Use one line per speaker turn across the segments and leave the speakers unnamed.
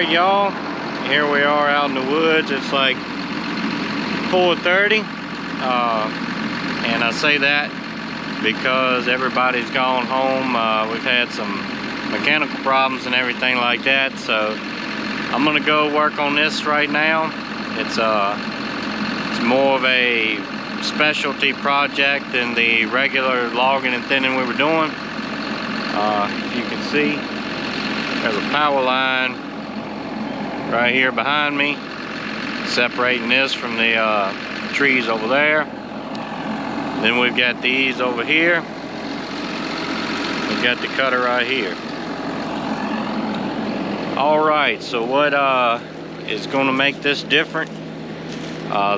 Alright y'all, here we are out in the woods. It's like 4:30 and I say that because everybody's gone home. We've had some mechanical problems and everything like that, so I'm gonna go work on this right now. It's more of a specialty project than the regular logging and thinning we were doing. You can see there's a power line right here behind me, separating this from the trees over there. Then we've got these over here. We've got the cutter right here. Alright, so what is going to make this different?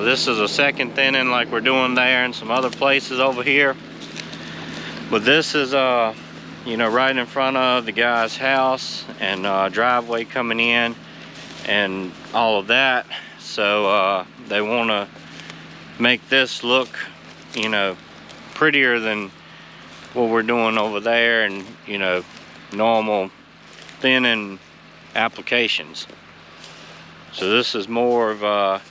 This is a second thinning like we're doing there and some other places over here. But this is you know, right in front of the guy's house and driveway coming in and all of that. So they want to make this look, you know, prettier than what we're doing over there and, you know, normal thinning applications. So this is more of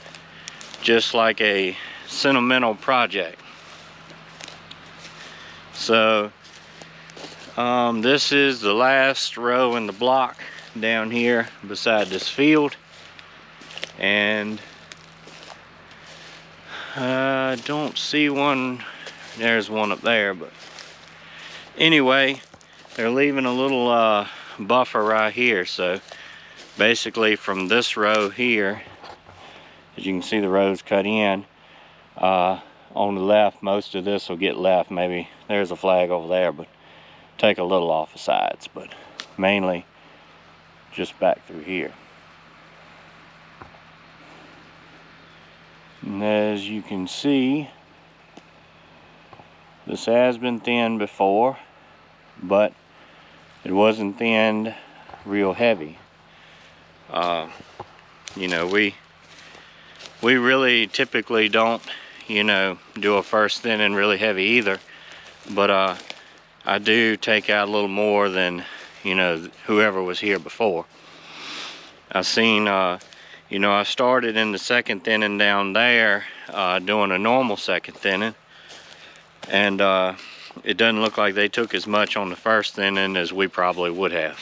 just like a sentimental project. So this is the last row in the block down here beside this field, and I don't see one. There's one up there, but anyway, they're leaving a little buffer right here. So basically from this row here, as you can see the rows cut in, on the left, most of this will get left. Maybe there's a flag over there, but take a little off the sides, but mainly just back through here. And as you can see, this has been thinned before, but it wasn't thinned real heavy. You know, we really typically don't, you know, do a first thinning really heavy either, but I do take out a little more than, you know, whoever was here before. I've seen, you know, I started in the second thinning down there, doing a normal second thinning, and it doesn't look like they took as much on the first thinning as we probably would have.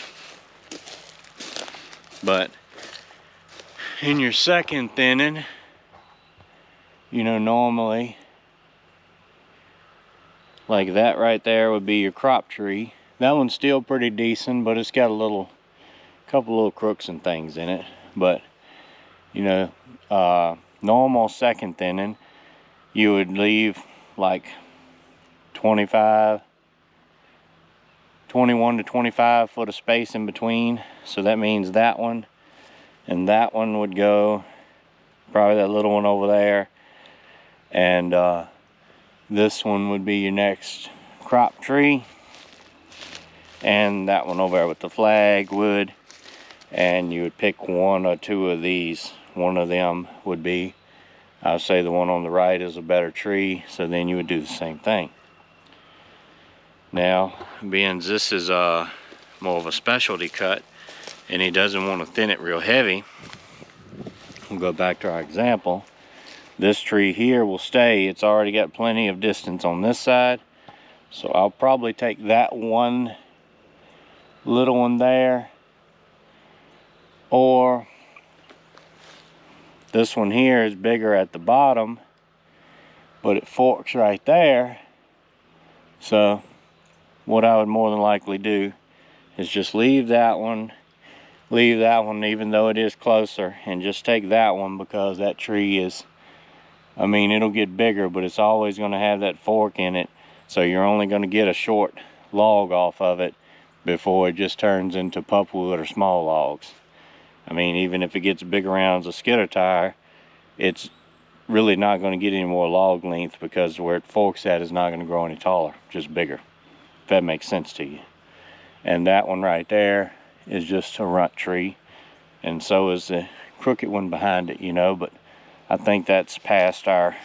But in your second thinning, you know, normally, like that right there would be your crop tree. That one's still pretty decent, but it's got a couple little crooks and things in it. But you know, normal second thinning, you would leave like 21 to 25 foot of space in between. So that means that one and that one would go, probably that little one over there, and this one would be your next crop tree, and that one over there with the flag would, and you would pick one or two of these. One of them would be, I would say the one on the right is a better tree, so then you would do the same thing. Now, being this is more of a specialty cut and he doesn't want to thin it real heavy, we'll go back to our example. This tree here will stay. It's already got plenty of distance on this side, so I'll probably take that one little one there, or this one here is bigger at the bottom, but it forks right there. So what I would more than likely do is just leave that one even though it is closer, and just take that one, because that tree is, I mean, it'll get bigger, but it's always going to have that fork in it, so you're only going to get a short log off of it before it just turns into pulpwood or small logs. I mean, even if it gets big around as a skidder tire, it's really not going to get any more log length, because where it forks at is not going to grow any taller, just bigger, if that makes sense to you. And that one right there is just a runt tree, and so is the crooked one behind it, you know, but I think that's past our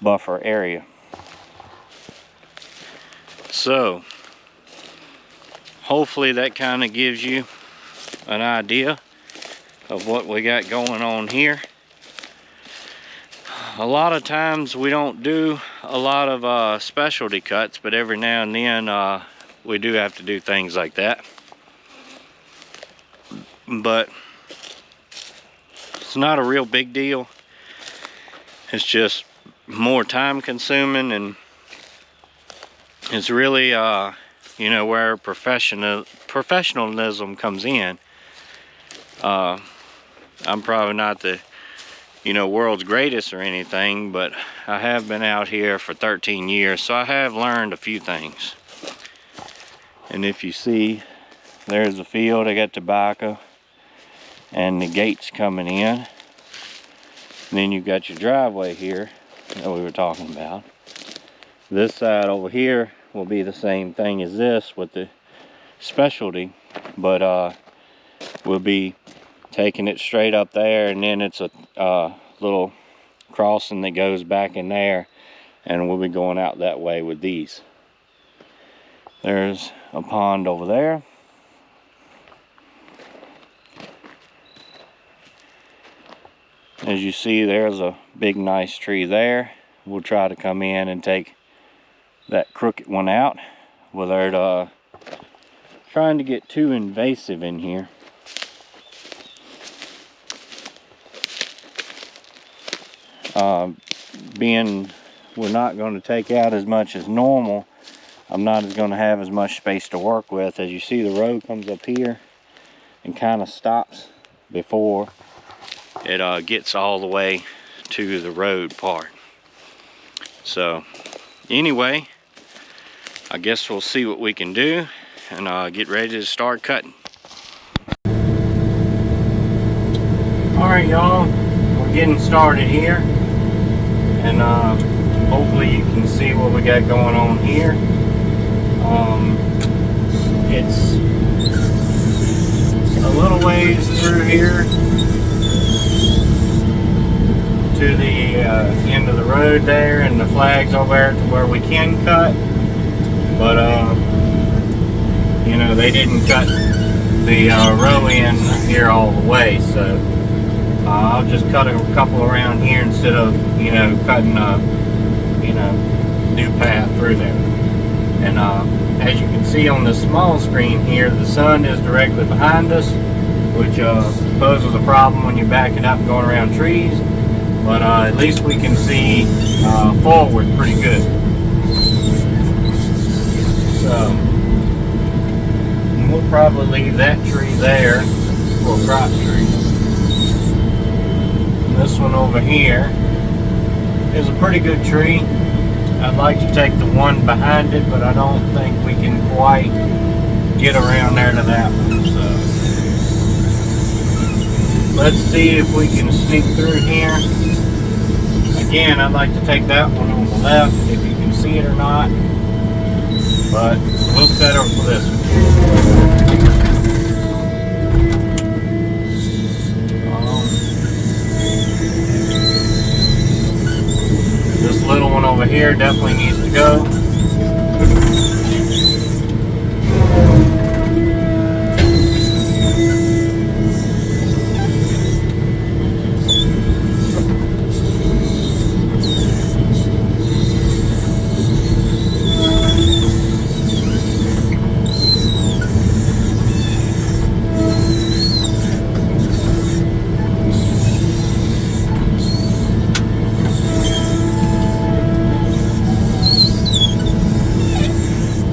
buffer area. So hopefully that kind of gives you an idea of what we got going on here. A lot of times we don't do a lot of specialty cuts, but every now and then we do have to do things like that. But it's not a real big deal. It's just more time consuming, and it's really you know, where professionalism comes in. I'm probably not the, you know, world's greatest or anything, but I have been out here for 13 years, so I have learned a few things. And if you see, there's the field. I got tobacco and the gates coming in. And then you've got your driveway here that we were talking about. This side over here will be the same thing as this with the specialty, but we'll be taking it straight up there, and then it's a little crossing that goes back in there, and we'll be going out that way with these. There's a pond over there. As you see, there's a big nice tree there. We'll try to come in and take that crooked one out without trying to get too invasive in here. Being we're not going to take out as much as normal, I'm not going to have as much space to work with. As you see, the road comes up here and kind of stops before it gets all the way to the road part. So anyway, I guess we'll see what we can do and get ready to start cutting. Alright y'all, we're getting started here, and hopefully you can see what we got going on here. It's a little ways through here to the end of the road there, and the flag's over there to where we can cut, but you know, they didn't cut the row in here all the way, so I'll just cut a couple around here instead of, you know, cutting a, you know, new path through there. And as you can see on the small screen here, the sun is directly behind us, which poses a problem when you're backing up and going around trees. But at least we can see forward pretty good. So we'll probably leave that tree there for a crop tree. And this one over here is a pretty good tree. I'd like to take the one behind it, but I don't think we can quite get around there to that one. So let's see if we can sneak through here. Again, I'd like to take that one on the left, if you can see it or not, but we'll settle for this one. This little one over here definitely needs to go.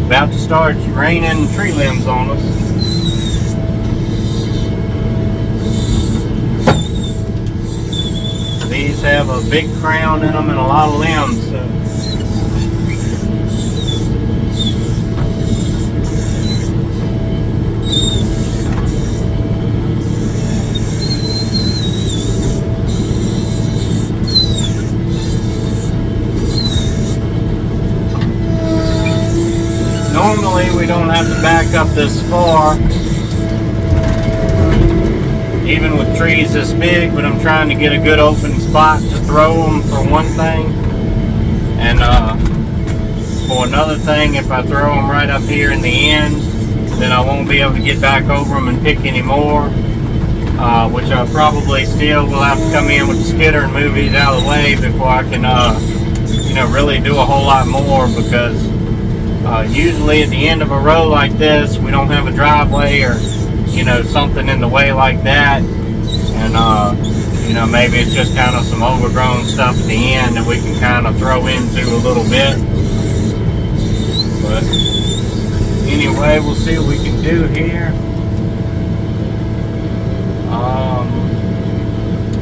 About to start raining tree limbs on us. These have a big crown in them and a lot of limbs. So. Normally we don't have to back up this far, even with trees this big, but I'm trying to get a good open spot to throw them for one thing. And for another thing, if I throw them right up here in the end, then I won't be able to get back over them and pick any more. which I probably still will have to come in with the skidder and move these out of the way before I can, you know, really do a whole lot more, because usually at the end of a row like this, we don't have a driveway or, you know, something in the way like that, and you know, maybe it's just kind of some overgrown stuff at the end that we can kind of throw into a little bit. But anyway, we'll see what we can do here.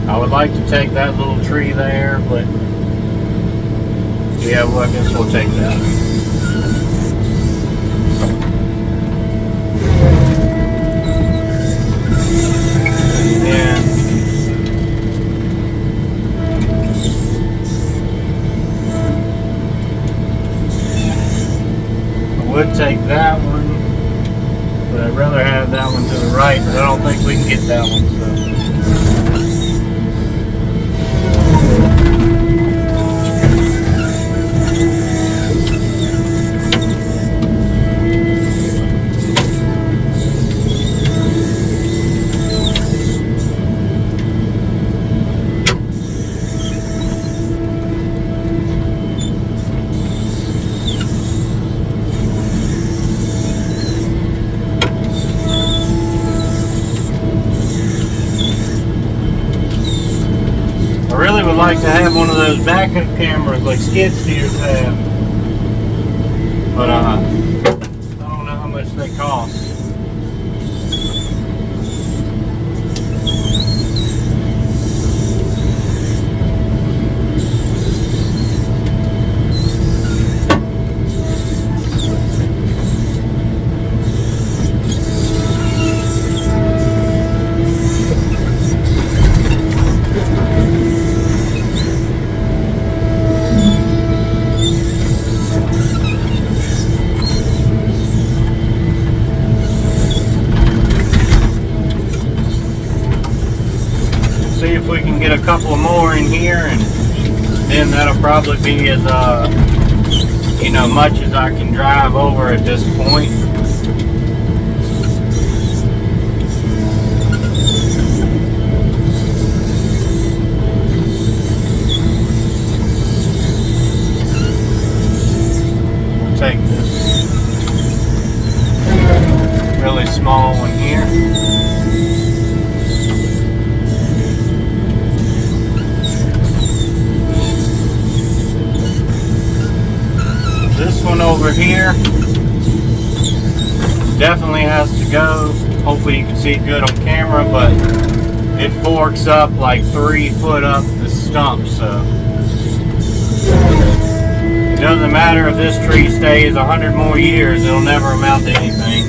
I would like to take that little tree there, but yeah, well, I guess we'll take that. And I would take that one, but I'd rather have that one to the right, but I don't think we can get that one, so. Like to have one of those backup cameras like skid steers have, but I don't know how much they cost. See if we can get a couple more in here, and then that'll probably be as you know, much as I can drive over at this point. We'll take this really small one here. This one over here definitely has to go. Hopefully you can see it good on camera, but it forks up like 3 foot up the stump, so it doesn't matter if this tree stays 100 more years, it'll never amount to anything.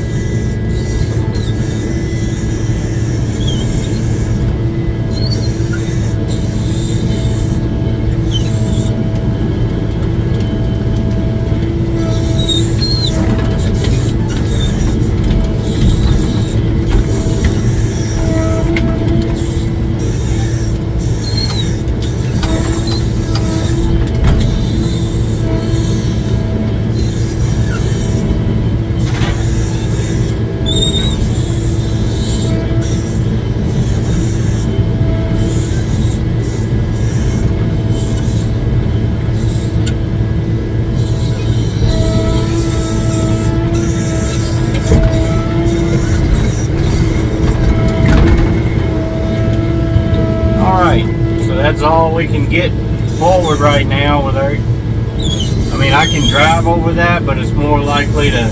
That's all we can get forward right now with our, I mean, I can drive over that, but it's more likely to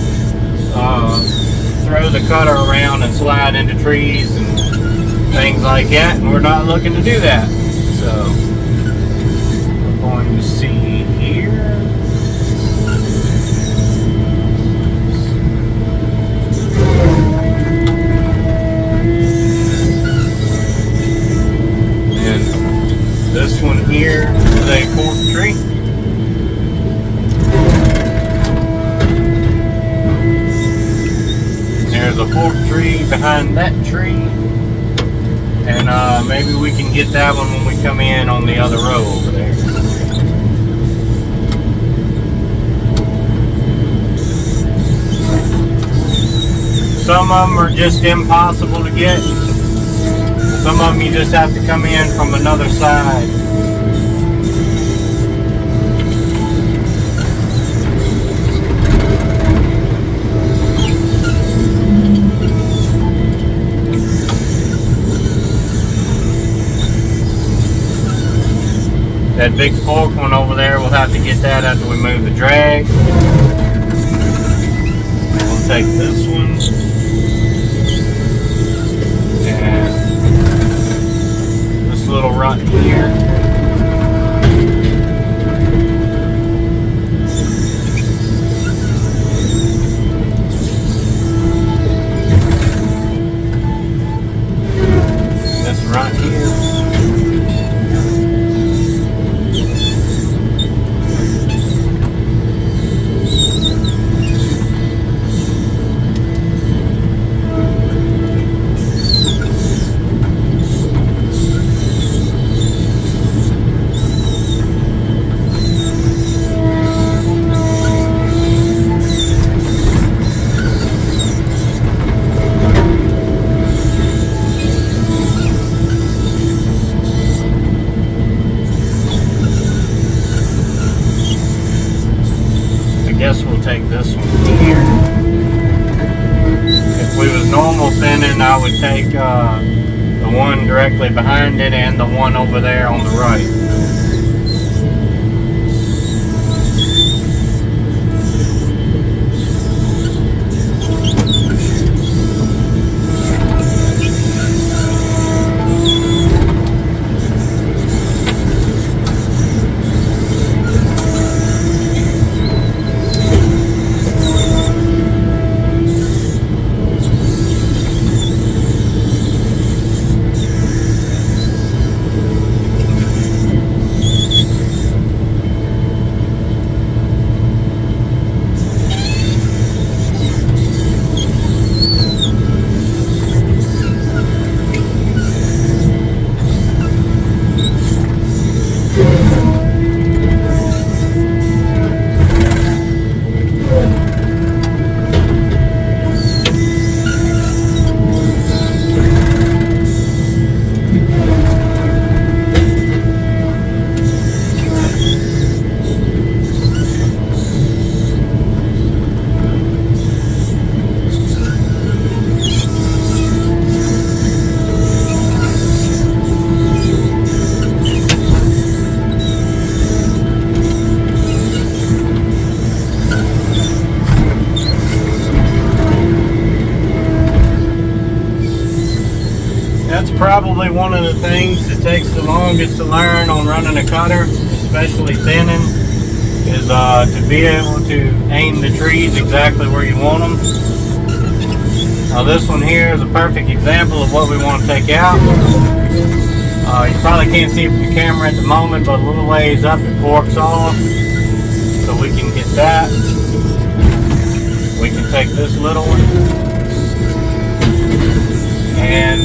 throw the cutter around and slide into trees and things like that, and we're not looking to do that. So we're going to see here. This one here is a forked tree. There's a forked tree behind that tree. And maybe we can get that one when we come in on the other row over there. Some of them are just impossible to get. Some of them you just have to come in from another side. That big fork one over there, we'll have to get that after we move the drag. We'll take this one and this little rut here. This rut here. Guess we'll take this one here. If we was normal thinning, I would take the one directly behind it and the one over there on the right. That's probably one of the things that takes the longest to learn on running a cutter, especially thinning, is to be able to aim the trees exactly where you want them. Now this one here is a perfect example of what we want to take out. You probably can't see it from the camera at the moment, but a little ways up it forks off, so we can get that. We can take this little one, and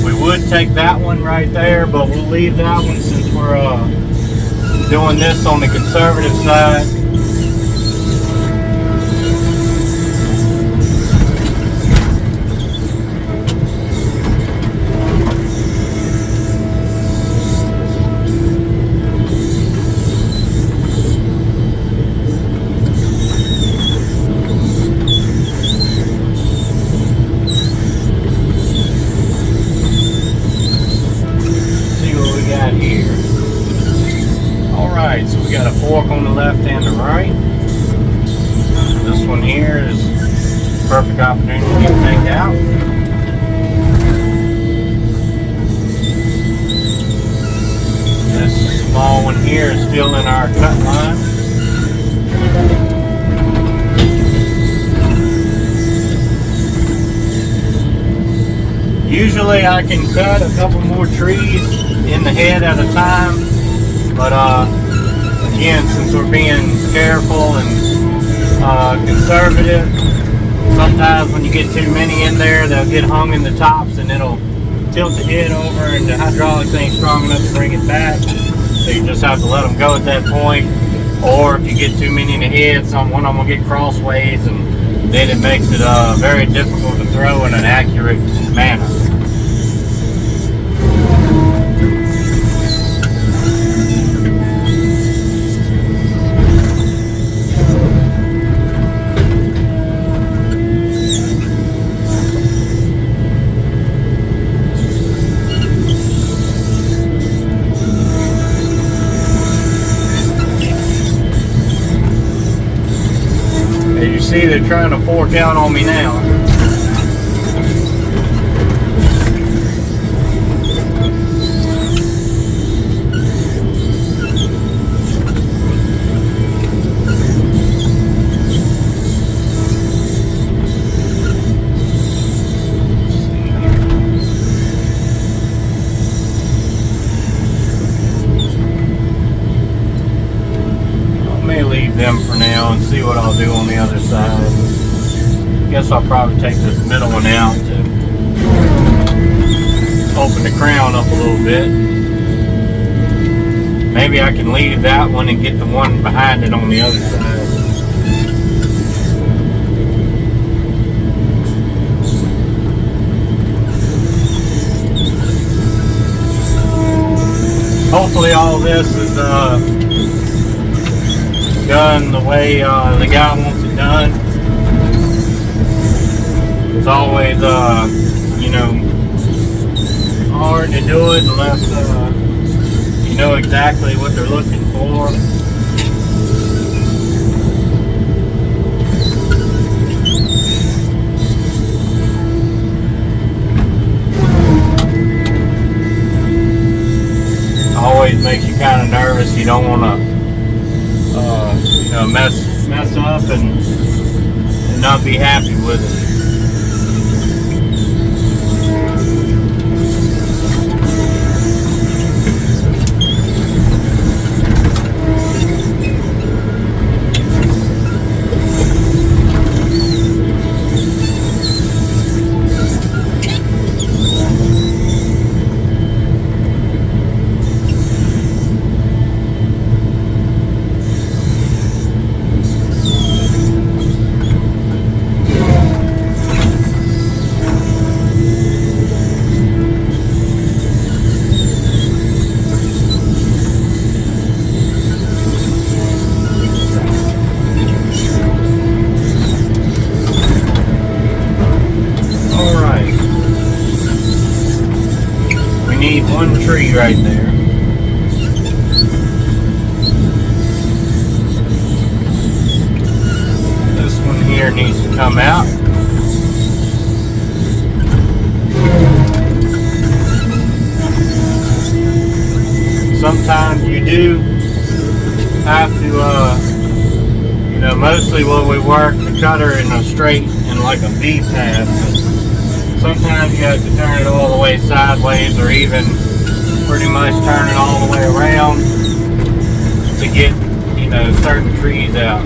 we would take that one right there, but we'll leave that one since we're doing this on the conservative side. Alright, so we got a fork on the left and the right. This one here is a perfect opportunity to take out. This small one here is still in our cut line. Usually I can cut a couple more trees in the head at a time, but again, since we're being careful and conservative, sometimes when you get too many in there, they'll get hung in the tops and it'll tilt the head over and the hydraulics ain't strong enough to bring it back. So you just have to let them go at that point. Or if you get too many in the head, one of them will get crossways, and then it makes it very difficult to throw in an accurate manner. see they're trying to fork out on me now. Leave them for now and see what I'll do on the other side. Guess I'll probably take this middle one out to open the crown up a little bit. Maybe I can leave that one and get the one behind it on the other side. Hopefully all this is done the way the guy wants it done. It's always, you know, hard to do it unless you know exactly what they're looking for. Always makes you kind of nervous. You don't want to you know, mess up and not be happy with it. One tree right there. This one here needs to come out. Sometimes you do have to, you know, mostly when we work the cutter in a straight, in like a V path. Sometimes you have to turn it all the way sideways or even pretty much turn it all the way around to get, you know, certain trees out.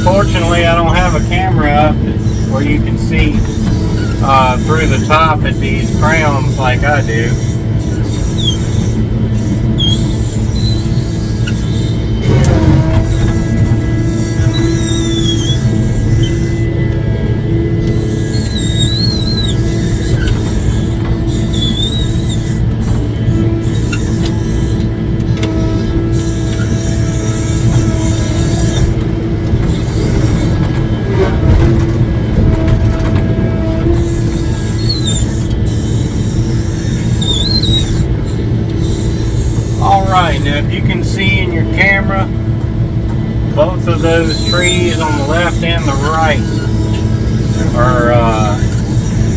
Fortunately, I don't have a camera up where you can see through the top at these crowns like I do. you can see in your camera, both of those trees on the left and the right are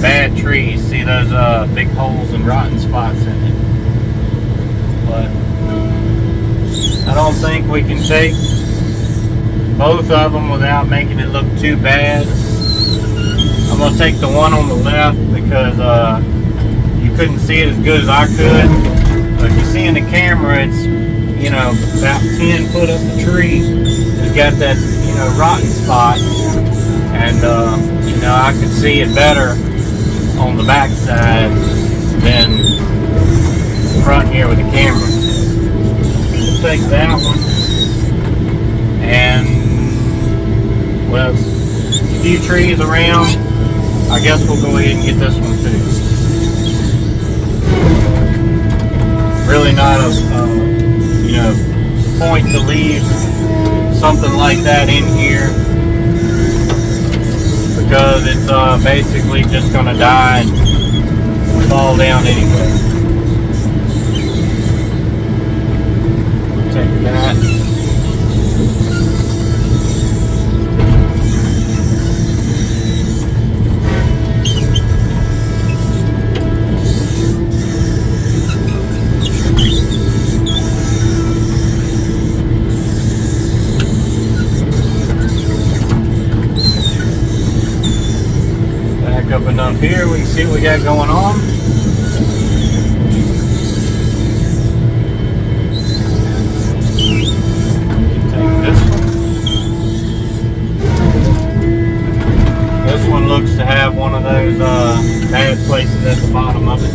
bad trees. See those big holes and rotten spots in it. But I don't think we can take both of them without making it look too bad. I'm going to take the one on the left because you couldn't see it as good as I could. But if you see in the camera, it's, you know, about 10 foot up the tree. It's got that, you know, rotten spot. And, you know, I could see it better on the back side than front here with the camera. We'll take that one. And, well, a few trees around. I guess we'll go ahead and get this one too. Really not a, you know, point to leave something like that in here because it's basically just going to die and fall down anyway. Take that. Up enough here, we can see what we got going on. Take this one. This one looks to have one of those bad places at the bottom of it.